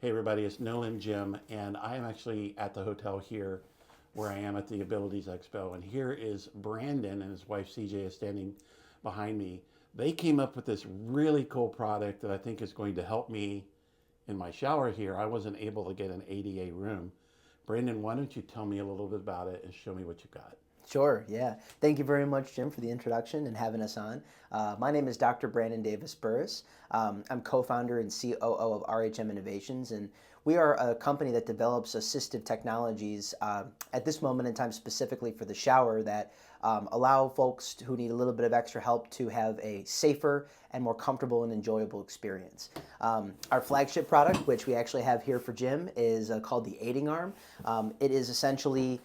Hey everybody, it's Nolan Jim, and I am actually at the hotel here where I am at the Abilities Expo. And here is Brandon and his wife CJ is standing behind me. They came up with this really cool product that I think is going to help me in my shower here. I wasn't able to get an ADA room. Brandon, why don't you tell me a little bit about it and show me what you got? Sure, yeah. Thank you very much, Jim, for the introduction and having us on. My name is Dr. Brandon Davis Burris. I'm co-founder and COO of RHM Innovations, and we are a company that develops assistive technologies at this moment in time specifically for the shower that allow folks who need a little bit of extra help to have a safer and more comfortable and enjoyable experience. Our flagship product, which we actually have here for Jim, is called the Aiding Arm. It is essentially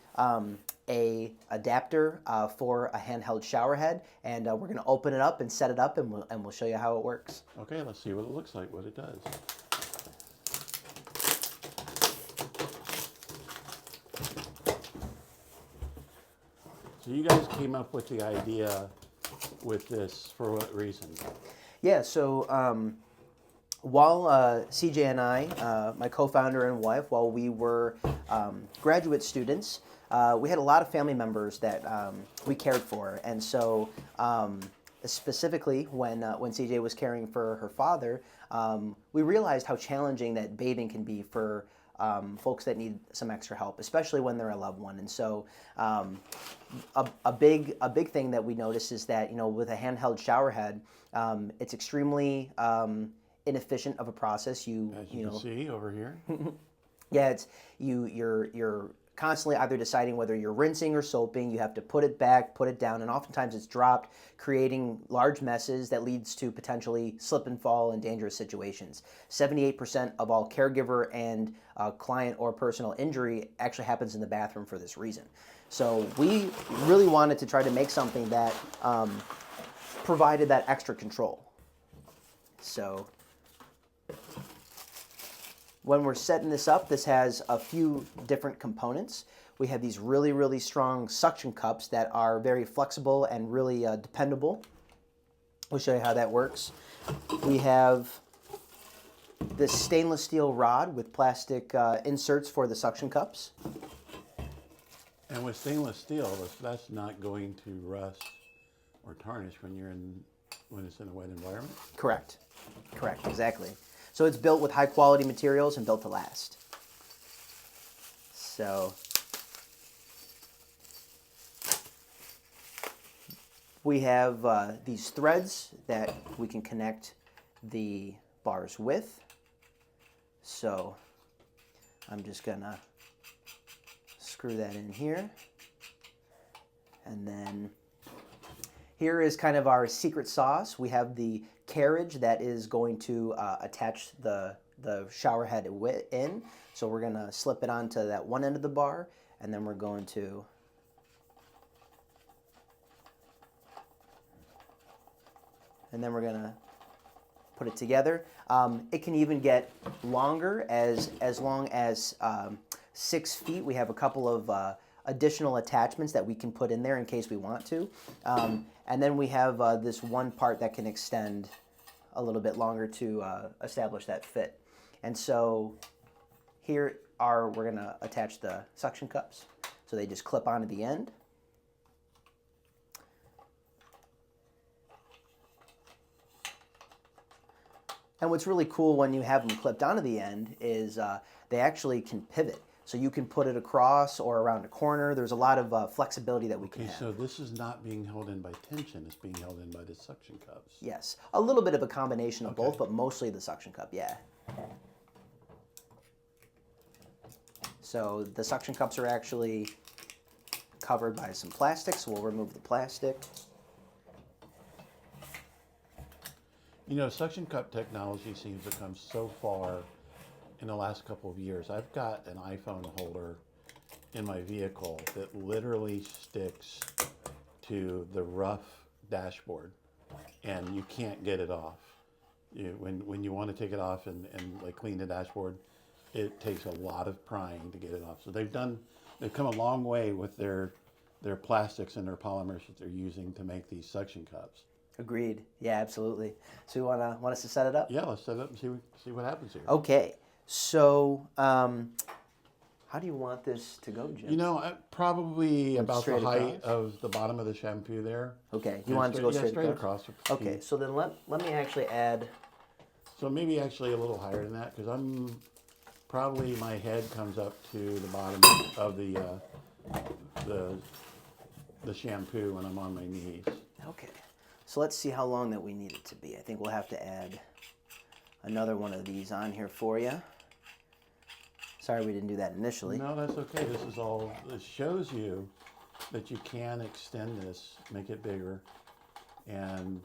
a adapter for a handheld shower head, and we're going to open it up and set it up, and we'll show you how it works. Okay, let's see what it looks like, what it does. So you guys came up with the idea with this for what reason? Yeah, so while CJ and I, my co-founder and wife, while we were graduate students, we had a lot of family members that we cared for, and so specifically when CJ was caring for her father, we realized how challenging that bathing can be for folks that need some extra help, especially when they're a loved one. And so a big thing that we noticed is that, with a handheld shower head, it's extremely inefficient of a process. As you can see over here. Yeah, you're constantly either deciding whether you're rinsing or soaping. You have to put it back, put it down, and oftentimes it's dropped, creating large messes that leads to potentially slip and fall and dangerous situations. 78% of all caregiver and client or personal injury actually happens in the bathroom for this reason. So we really wanted to try to make something that provided that extra control. So when we're setting this up, this has a few different components. We have these really, really strong suction cups that are very flexible and really dependable. We'll show you how that works. We have this stainless steel rod with plastic inserts for the suction cups. And with stainless steel, that's not going to rust or tarnish when it's in a wet environment? Correct, exactly. So it's built with high quality materials and built to last. So we have these threads that we can connect the bars with. So I'm just gonna screw that in here. And then here is kind of our secret sauce. We have the carriage that is going to attach the shower head in. So we're going to slip it onto that one end of the bar, and then we're going to put it together. It can even get longer, as long as 6 feet. We have a couple of additional attachments that we can put in there in case we want to. And then we have this one part that can extend a little bit longer to establish that fit. And so we're going to attach the suction cups. So they just clip onto the end. And what's really cool when you have them clipped onto the end is they actually can pivot. So you can put it across or around a corner. There's a lot of flexibility that we can have. Okay, so this is not being held in by tension, it's being held in by the suction cups. Yes, a little bit of a combination of both, but mostly the suction cup, yeah. So the suction cups are actually covered by some plastic, so we'll remove the plastic. Suction cup technology seems to come so far in the last couple of years. I've got an iPhone holder in my vehicle that literally sticks to the rough dashboard, and you can't get it off. When you want to take it off and like clean the dashboard, it takes a lot of prying to get it off. So they've come a long way with their plastics and their polymers that they're using to make these suction cups. Agreed. Yeah, absolutely. So you want us to set it up? Yeah, let's set it up and see what happens here. Okay. So, how do you want this to go, Jim? You know, probably about the straight height across? of the bottom of the shampoo there. Okay, you And want it to go yeah, straight, straight across? across. Okay, so then let me actually add. So maybe actually a little higher than that, because I'm probably my head comes up to the bottom of the the shampoo when I'm on my knees. Okay, so let's see how long that we need it to be. I think we'll have to add another one of these on here for you. Sorry we didn't do that initially. No, that's okay. This shows you that you can extend this, make it bigger, and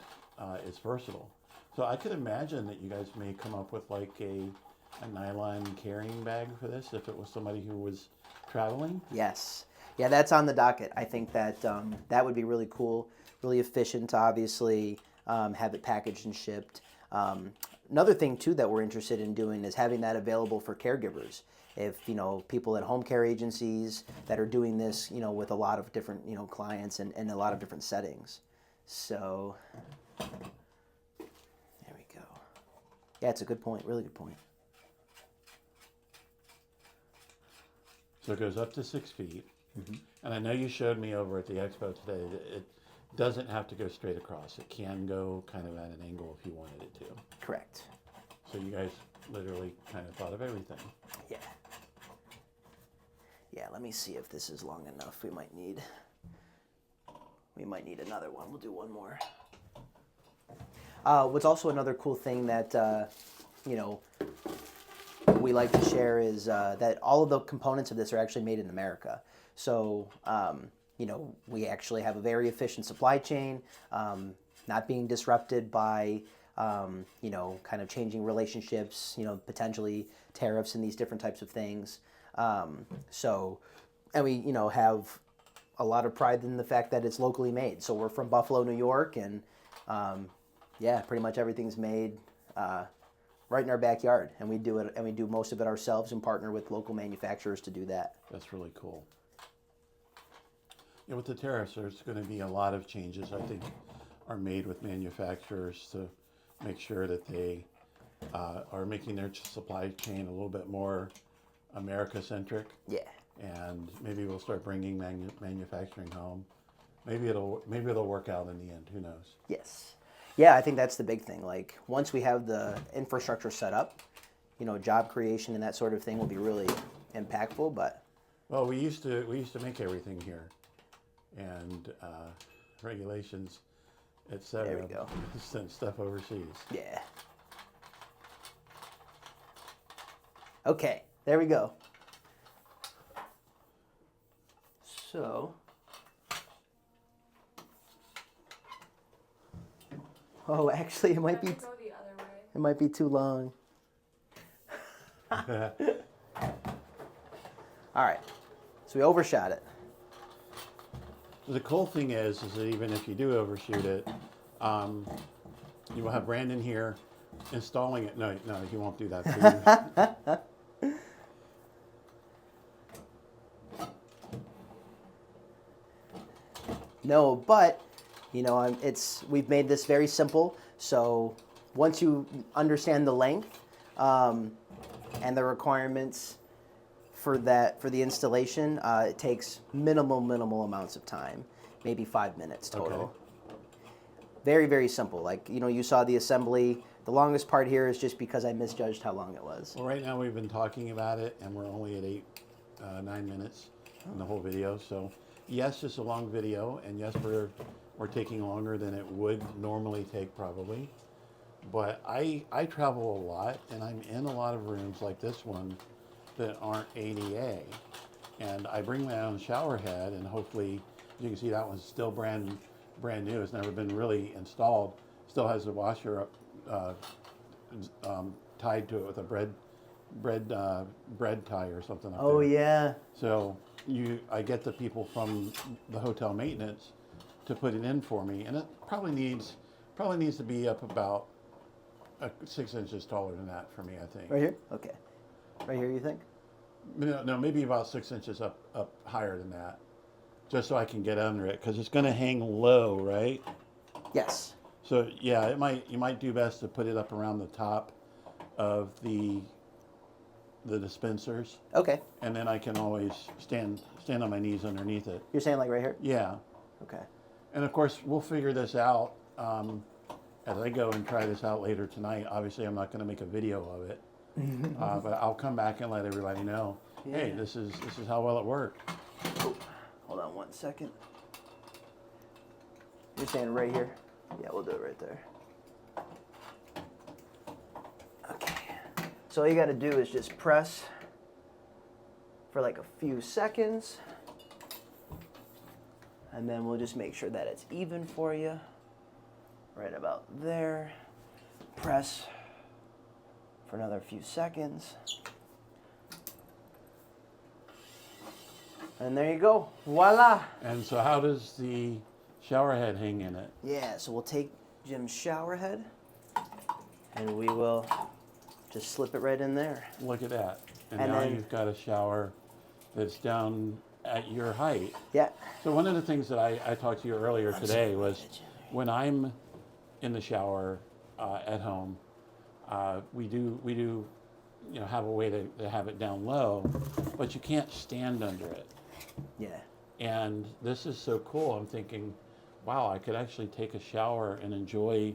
it's versatile. So I could imagine that you guys may come up with like a nylon carrying bag for this if it was somebody who was traveling. Yes. Yeah, that's on the docket. I think that that would be really cool, really efficient to obviously have it packaged and shipped. Another thing too that we're interested in doing is having that available for caregivers. If people at home care agencies that are doing this, with a lot of different clients and a lot of different settings. So there we go. Yeah, it's a good point. Really good point. So it goes up to 6 feet. Mm-hmm. And I know you showed me over at the expo today that it doesn't have to go straight across. It can go kind of at an angle if you wanted it to. Correct. So you guys literally kind of thought of everything. Yeah. Yeah, let me see if this is long enough. We might need another one. We'll do one more. What's also another cool thing that we like to share is that all of the components of this are actually made in America. So we actually have a very efficient supply chain, not being disrupted by kind of changing relationships, potentially tariffs and these different types of things. And we, have a lot of pride in the fact that it's locally made. So we're from Buffalo, New York, and pretty much everything's made right in our backyard. And we do most of it ourselves and partner with local manufacturers to do that. That's really cool. Yeah, with the tariffs, there's going to be a lot of changes, I think, are made with manufacturers to make sure that they are making their supply chain a little bit more America-centric. Yeah. And maybe we'll start bringing manufacturing home. Maybe it'll work out in the end. Who knows? Yes. Yeah, I think that's the big thing. Like once we have the infrastructure set up, job creation and that sort of thing will be really impactful. But well, we used to make everything here, and regulations, etc. There we go. Sent stuff overseas. Yeah. Okay, there we go. So, actually, it might be too long. All right, so we overshot it. The cool thing is that even if you do overshoot it, you will have Brandon here installing it. No, he won't do that for you. No, but we've made this very simple. So once you understand the length and the requirements for the installation, it takes minimal amounts of time, maybe 5 minutes total. Okay. Very, very simple. Like you saw the assembly. The longest part here is just because I misjudged how long it was. Well, right now we've been talking about it, and we're only at 9 minutes in the whole video. So yes, it's a long video, and yes, we're taking longer than it would normally take probably. But I travel a lot, and I'm in a lot of rooms like this one that aren't ADA, and I bring my own shower head, and hopefully you can see that one's still brand new. It's never been really installed. Still has the washer tied to it with a bread tie or something. Oh yeah. So I get the people from the hotel maintenance to put it in for me, and it probably needs to be up about 6 inches taller than that for me, I think. Right here? Okay. Right here, you think? No, maybe about 6 inches up higher than that, just so I can get under it, because it's going to hang low, right? Yes. So yeah, you might do best to put it up around the top of the the dispensers, Okay. and then I can always stand on my knees underneath it. You're saying like right here? Yeah. Okay. And of course, we'll figure this out as I go and try this out later tonight. Obviously, I'm not going to make a video of it, but I'll come back and let everybody know. Hey, Yeah. this is how well it worked. Oh, hold on 1 second. You're saying right here? Yeah, we'll do it right there. Okay. So all you got to do is just press for like a few seconds. And then we'll just make sure that it's even for you. Right about there. Press for another few seconds. And there you go. Voila. And so how does the shower head hang in it? Yeah, so we'll take Jim's shower head and we will just slip it right in there. Look at that. And And now then- you've got a shower that's down at your height. Yeah. So one of the things that I talked to you earlier today was when I'm in the shower at home, we do have a way to have it down low, but you can't stand under it. Yeah. And this is so cool. I'm thinking, wow, I could actually take a shower and enjoy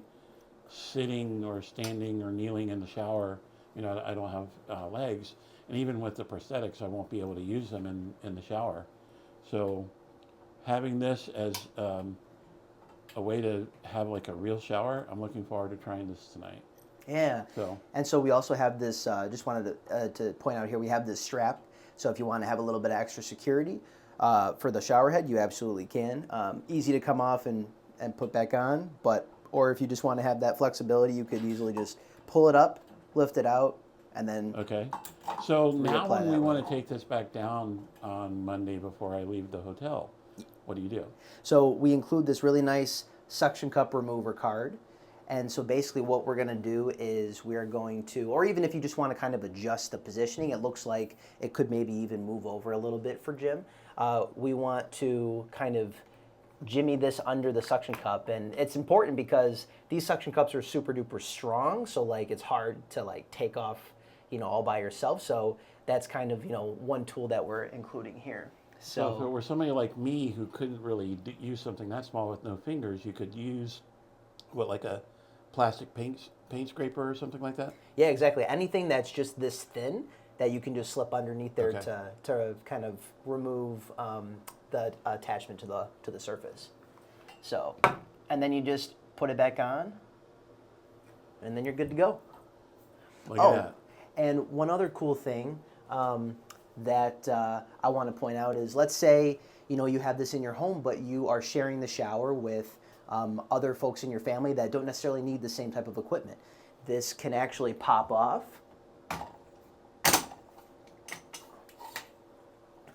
sitting or standing or kneeling in the shower. I don't have legs, and even with the prosthetics, I won't be able to use them in the shower. So having this as a way to have like a real shower, I'm looking forward to trying this tonight. Yeah. So, And so we also have this, just wanted to point out here, we have this strap. So if you want to have a little bit of extra security for the shower head, you absolutely can. Easy to come off and put back on, or if you just want to have that flexibility, you could easily just pull it up, lift it out, and then okay. So now Reapply when we that want to take this back down on Monday before I leave the hotel, what do you do? So we include this really nice suction cup remover card. And so basically what we're going to do is we are going to, or even if you just want to kind of adjust the positioning, it looks like it could maybe even move over a little bit for Jim. We want to kind of jimmy this under the suction cup. And it's important because these suction cups are super duper strong. So like it's hard to like take off, all by yourself. So that's kind of, one tool that we're including here. So if it were somebody like me who couldn't really use something that small with no fingers, you could use like a plastic paint scraper or something like that? Yeah, exactly. Anything that's just this thin that you can just slip underneath there Okay. to kind of remove the attachment to the surface. So, and then you just put it back on, and then you're good to go. Look at that. And one other cool thing that I want to point out is, let's say you have this in your home, but you are sharing the shower with other folks in your family that don't necessarily need the same type of equipment. This can actually pop off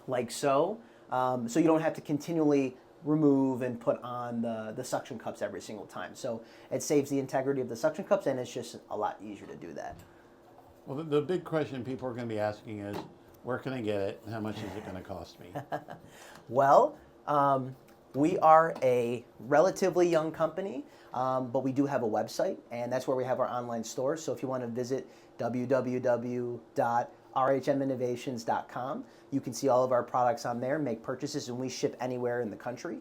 like so. So you don't have to continually remove and put on the suction cups every single time. So it saves the integrity of the suction cups, and it's just a lot easier to do that. Well, the big question people are going to be asking is, where can I get it, and how much is it going to cost me? Well, we are a relatively young company, but we do have a website, and that's where we have our online store. So if you want to visit www.rhminnovations.com, you can see all of our products on there, make purchases, and we ship anywhere in the country.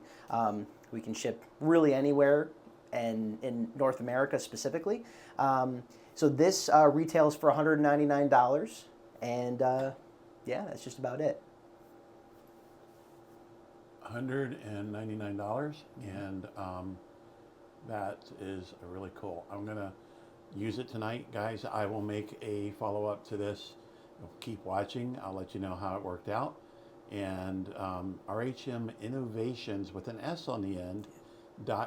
We can ship really anywhere, and in North America specifically. So this retails for $199, and yeah, that's just about it. $199, and that is really cool. I'm gonna use it tonight, guys. I will make a follow-up to this. Keep watching. I'll let you know how it worked out. And RHM Innovations with an S on the end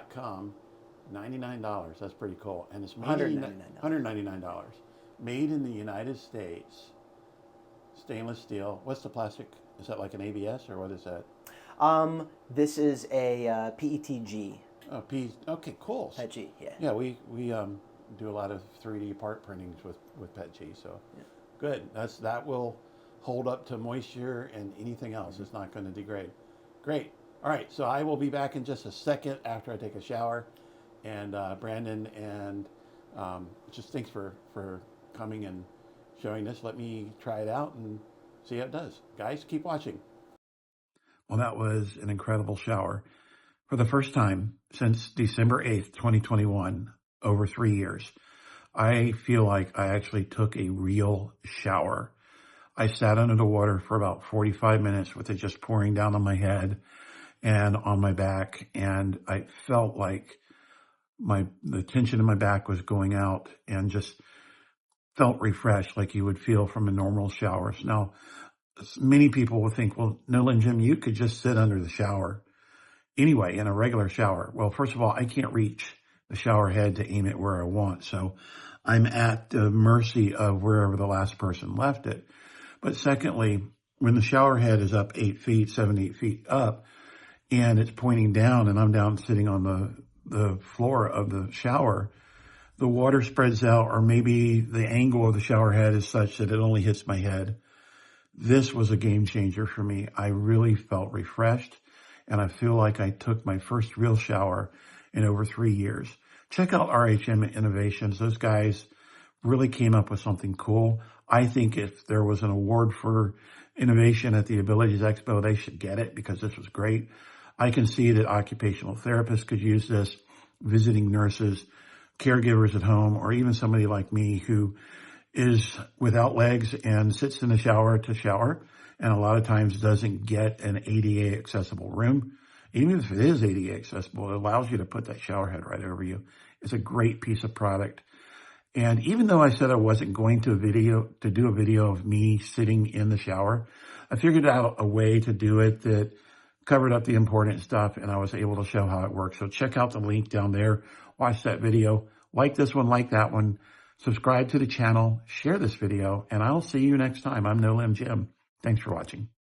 .com, $99. That's pretty cool. And it's made $199. Made in the United States. Stainless steel. What's the plastic? Is that like an ABS or what is that? This is a PETG. Oh, okay, cool. PETG, yeah. Yeah, we do a lot of 3D part printings with PETG, so yeah. Good. That will hold up to moisture and anything else. It's not going to degrade. Great. All right, so I will be back in just a second after I take a shower. And Brandon and just thanks for coming and showing this. Let me try it out and see how it does. Guys, keep watching. Well, that was an incredible shower. For the first time since December 8th, 2021, over 3 years, I feel like I actually took a real shower. I sat under the water for about 45 minutes with it just pouring down on my head and on my back, and I felt like the tension in my back was going out and just felt refreshed like you would feel from a normal shower. Now, many people will think, well, Nolan, Jim, you could just sit under the shower anyway in a regular shower. Well, first of all, I can't reach the shower head to aim it where I want, so I'm at the mercy of wherever the last person left it. But secondly, when the shower head is up 8 feet, 7, 8 feet up, and it's pointing down and I'm down sitting on the floor of the shower, the water spreads out, or maybe the angle of the shower head is such that it only hits my head. This was a game changer for me. I really felt refreshed, and I feel like I took my first real shower in over 3 years. Check out RHM Innovations. Those guys really came up with something cool. I think if there was an award for innovation at the Abilities Expo, they should get it because this was great. I can see that occupational therapists could use this, visiting nurses, caregivers at home, or even somebody like me who is without legs and sits in the shower to shower, and a lot of times doesn't get an ADA accessible room. Even if it is ADA accessible, it allows you to put that shower head right over you. It's a great piece of product. And even though I said I wasn't going to do a video of me sitting in the shower, I figured out a way to do it that covered up the important stuff, and I was able to show how it works. So check out the link down there. Watch that video. Like this one, like that one. Subscribe to the channel. Share this video, and I'll see you next time. I'm No Limb Jim. Thanks for watching.